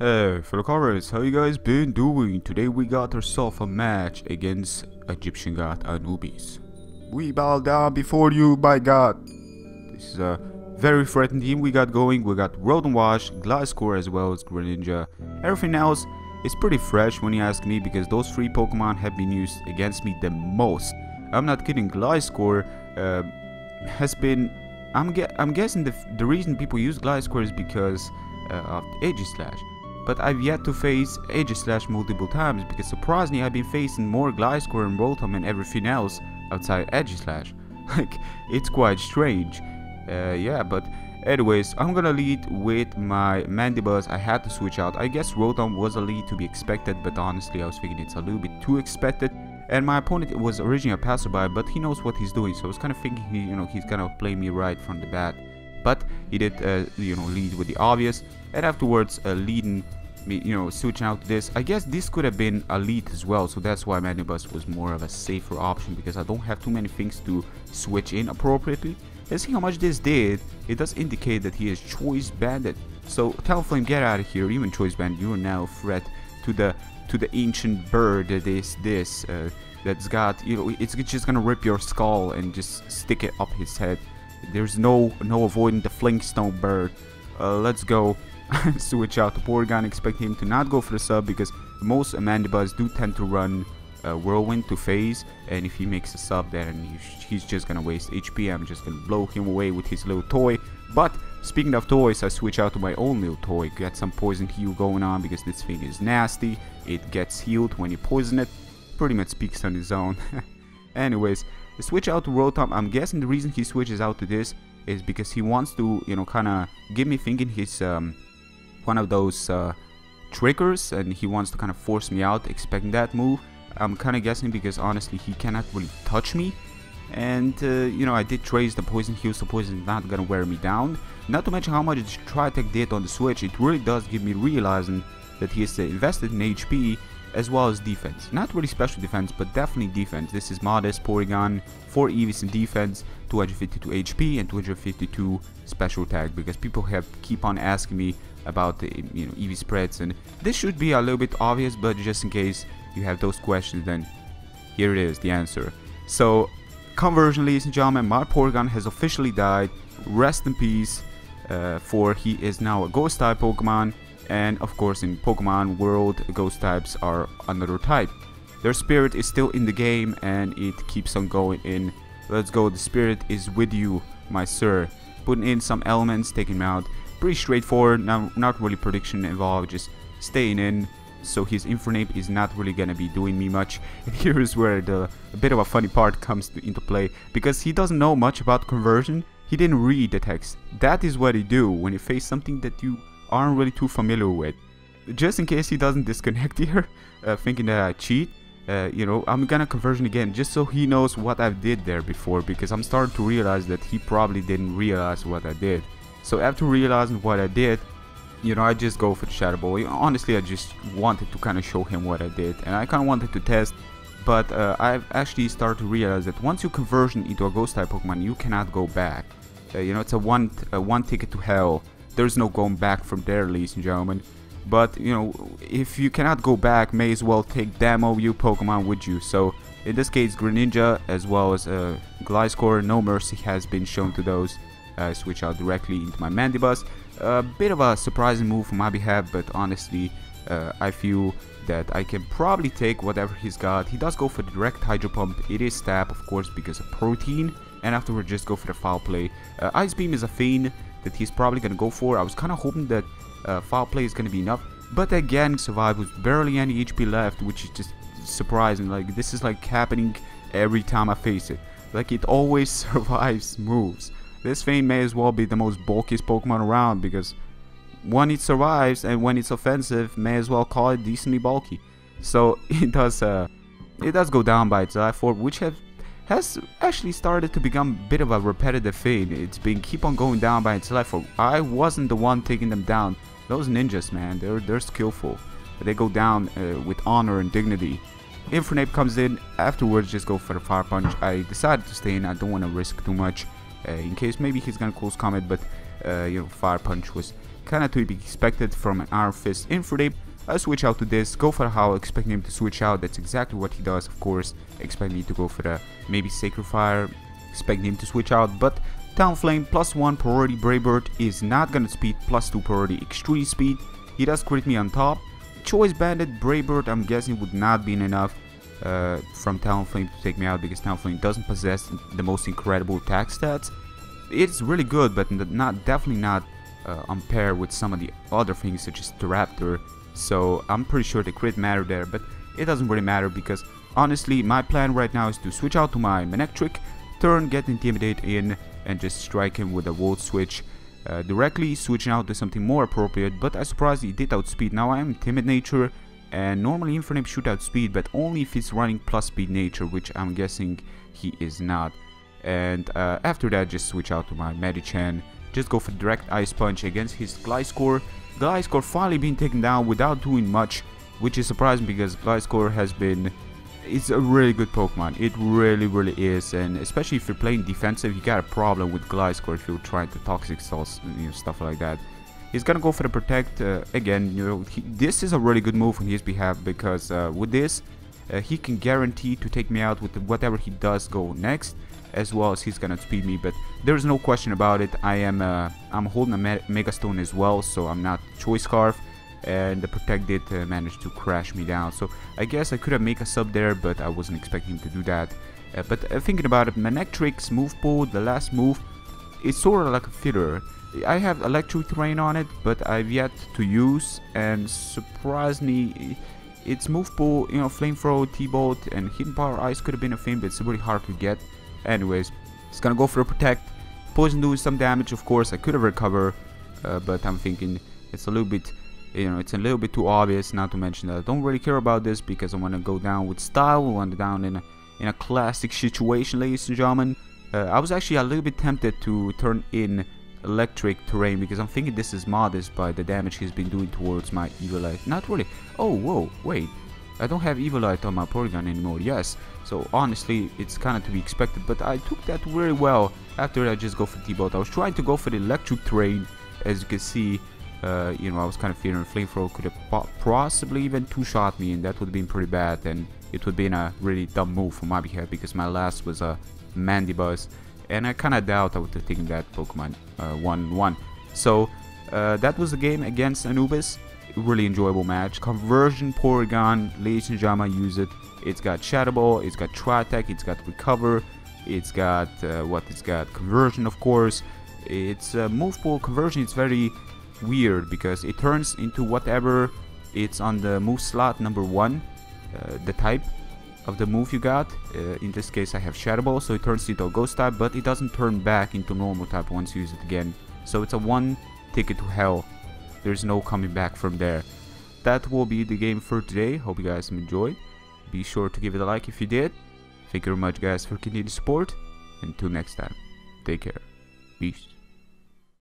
Hey fellow covers, how you guys been doing? Today we got ourselves a match against Egyptian god Anubis. We bow down before you, by God. This is a very threatening team we got going. We got Rotom-W, Gliscor as well as Greninja. Everything else is pretty fresh when you ask me, because those three Pokemon have been used against me the most. I'm not kidding. Gliscor has been... I'm guessing the reason people use Gliscor is because of Aegislash. But I've yet to face Aegislash multiple times, because surprisingly I've been facing more Gliscor and Rotom and everything else outside Aegislash. Like, it's quite strange. Yeah, but anyways, I'm gonna lead with my Mandibuzz. I had to switch out. I guess Rotom was a lead to be expected, but honestly I was thinking it's a little bit too expected. And my opponent was originally a Passerby, but he knows what he's doing, so I was kind of thinking he's gonna play me right from the bat. But he did lead with the obvious, and afterwards leading me, switching out to this. I guess this could have been a lead as well, so that's why Anubis was more of a safer option, because I don't have too many things to switch in appropriately. And see how much this did. It does indicate that he is Choice Banded. So Talonflame, get out of here. Even Choice Banded, you are now a threat to the ancient bird that is this. That's got, it's just gonna rip your skull and just stick it up his head. There's no avoiding the Flintstone bird. Let's go. Switch out to Porygon. Expect him to not go for the sub, because most Mandibuzz do tend to run Whirlwind to phase, and if he makes a sub, then he's just gonna waste HP. I'm just gonna blow him away with his little toy. But speaking of toys, I switch out to my own little toy. Get some poison heal going on, because this thing is nasty. It gets healed when you poison it. Pretty much speaks on its own. Anyways, switch out to Rotom. I'm guessing the reason he switches out to this is because he wants to, kind of give me thinking he's one of those triggers, and he wants to kind of force me out, expecting that move. I'm kind of guessing, because honestly he cannot really touch me, and I did trace the poison heal, so poison is not gonna wear me down. Not to mention how much the Tri-Attack did on the switch. It really does give me realizing that he is invested in HP as well as defense. Not really special defense, but definitely defense. This is modest Porygon, 4 EVs in defense, 252 HP and 252 special attack, because people keep on asking me about the EV spreads, and this should be a little bit obvious, but just in case you have those questions, then here it is, the answer. So conversion, ladies and gentlemen, my Porygon has officially died. Rest in peace, for he is now a ghost type Pokemon. And of course, in Pokemon world, ghost types are another type. Their spirit is still in the game, and it keeps on going in. Let's go, the spirit is with you, my sir. Putting in some elements, taking him out. Pretty straightforward, now not really prediction involved, just staying in. So his Infernape is not really gonna be doing me much. And here is where a bit of a funny part comes into play, because he doesn't know much about conversion. He didn't read the text. That is what he do when you face something that you aren't really too familiar with. Just in case he doesn't disconnect here, thinking that I cheat, I'm gonna conversion again, just so he knows what I did there before, because I'm starting to realize that he probably didn't realize what I did. So after realizing what I did, I just go for the Shadow Ball. Honestly, I just wanted to kind of show him what I did, and I kind of wanted to test, but I've actually started to realize that once you conversion into a ghost type Pokemon, you cannot go back. It's a one ticket to hell. There's no going back from there, ladies and gentlemen. But if you cannot go back, may as well take demo you Pokemon with you. So in this case, Greninja as well as Gliscor, no mercy has been shown to those. Switch out directly into my Mandibuzz. A bit of a surprising move on my behalf, but honestly I feel that I can probably take whatever he's got. He does go for the direct Hydro Pump. It is stab, of course, because of protein, and afterward just go for the Foul Play. Ice Beam is a thing that he's probably gonna go for. I was kind of hoping that Foul Play is gonna be enough, but again, survive with barely any HP left, which is just surprising. Like, this is like happening every time I face it. Like, it always survives moves. This thing may as well be the most bulkiest Pokemon around, because when it survives and when it's offensive, may as well call it decently bulky. So it does go down by its life orb, which has actually started to become a bit of a repetitive thing. It's been keep on going down by its life orb. I wasn't the one taking them down. Those ninjas, man, they're skillful. They go down with honor and dignity. Infernape comes in. Afterwards, just go for the Fire Punch. I decided to stay in. I don't want to risk too much in case maybe he's gonna close comment, but Fire Punch was kinda to be expected from an Iron Fist Infradeep. I switch out to this, go for the Howl, expecting him to switch out. That's exactly what he does, of course. Expect me to go for the maybe Sacred Fire, expecting him to switch out, but Talonflame +1 priority Brave Bird is not gonna speed, +2 priority Extreme Speed. He does crit me on top. Choice Bandit Brave Bird, I'm guessing, would not be enough from Talonflame to take me out, because Talonflame doesn't possess the most incredible attack stats. It's really good, but definitely not on par with some of the other things such as the Raptor. So I'm pretty sure the crit matter there, but it doesn't really matter, because honestly my plan right now is to switch out to my Manectric, turn, get Intimidate in, and just strike him with a Volt Switch directly, switching out to something more appropriate. But I'm surprised he did outspeed. Now I am Timid Nature, and normally Infernape should outspeed, but only if it's running plus speed nature, which I'm guessing he is not. And after that, just switch out to my Medicham, just go for direct Ice Punch against his Gliscor. Gliscor finally being taken down without doing much, which is surprising, because Gliscor has been, it's a really good Pokemon. It really is, and especially if you're playing defensive, you got a problem with Gliscor if you're trying to Toxic Sauce, stuff like that. He's gonna go for the Protect again. This is a really good move on his behalf, because with this, he can guarantee to take me out with whatever he does go next, as well as he's gonna speed me. But there's no question about it. I'm holding a Mega Stone as well, so I'm not Choice Scarf, and the Protect did manage to crash me down. So I guess I could have made a sub there, but I wasn't expecting him to do that. But thinking about it, Manectric's move pool, the last move, is sort of like a filler. I have Electric Terrain on it, but I've yet to use, and surprisingly, its move pool, Flamethrower, T-Bolt, and Hidden Power Ice could have been a thing, but it's really hard to get. Anyways, it's gonna go for a Protect. Poison doing some damage, of course. I could have recovered, but I'm thinking it's a little bit, it's a little bit too obvious. Not to mention that I don't really care about this, because I want to go down with style. I want to down in a classic situation, ladies and gentlemen. I was actually a little bit tempted to turn in Electric Terrain, because I'm thinking this is modest by the damage he's been doing towards my Eviolite. Not really. Oh, whoa, wait. I don't have Eviolite on my Porygon anymore. Yes. So honestly, it's kind of to be expected, but I took that really well. After I just go for T-Bolt. I was trying to go for the Electric Terrain, as you can see. I was kind of fearing Flamethrower could have possibly even two-shot me, and that would have been pretty bad, and it would have been a really dumb move from my behalf, because my last was a Mandibuzz, and I kind of doubt I would have taken that Pokemon 1-1. So that was the game against Anubis. Really enjoyable match. Conversion Porygon, ladies and gentlemen, use it. It's got Shadow Ball, it's got Tri-Attack, it's got Recover, it's got it's got Conversion, of course. It's move pool conversion. It's very weird, because it turns into whatever it's on the move slot number 1, the type of the move you got. In this case I have Shadow Ball, so it turns into a Ghost type, but it doesn't turn back into normal type once you use it again. So it's a one ticket to hell. There's no coming back from there. That will be the game for today. Hope you guys enjoyed. Be sure to give it a like if you did. Thank you very much, guys, for continued support. Until next time, take care. Peace.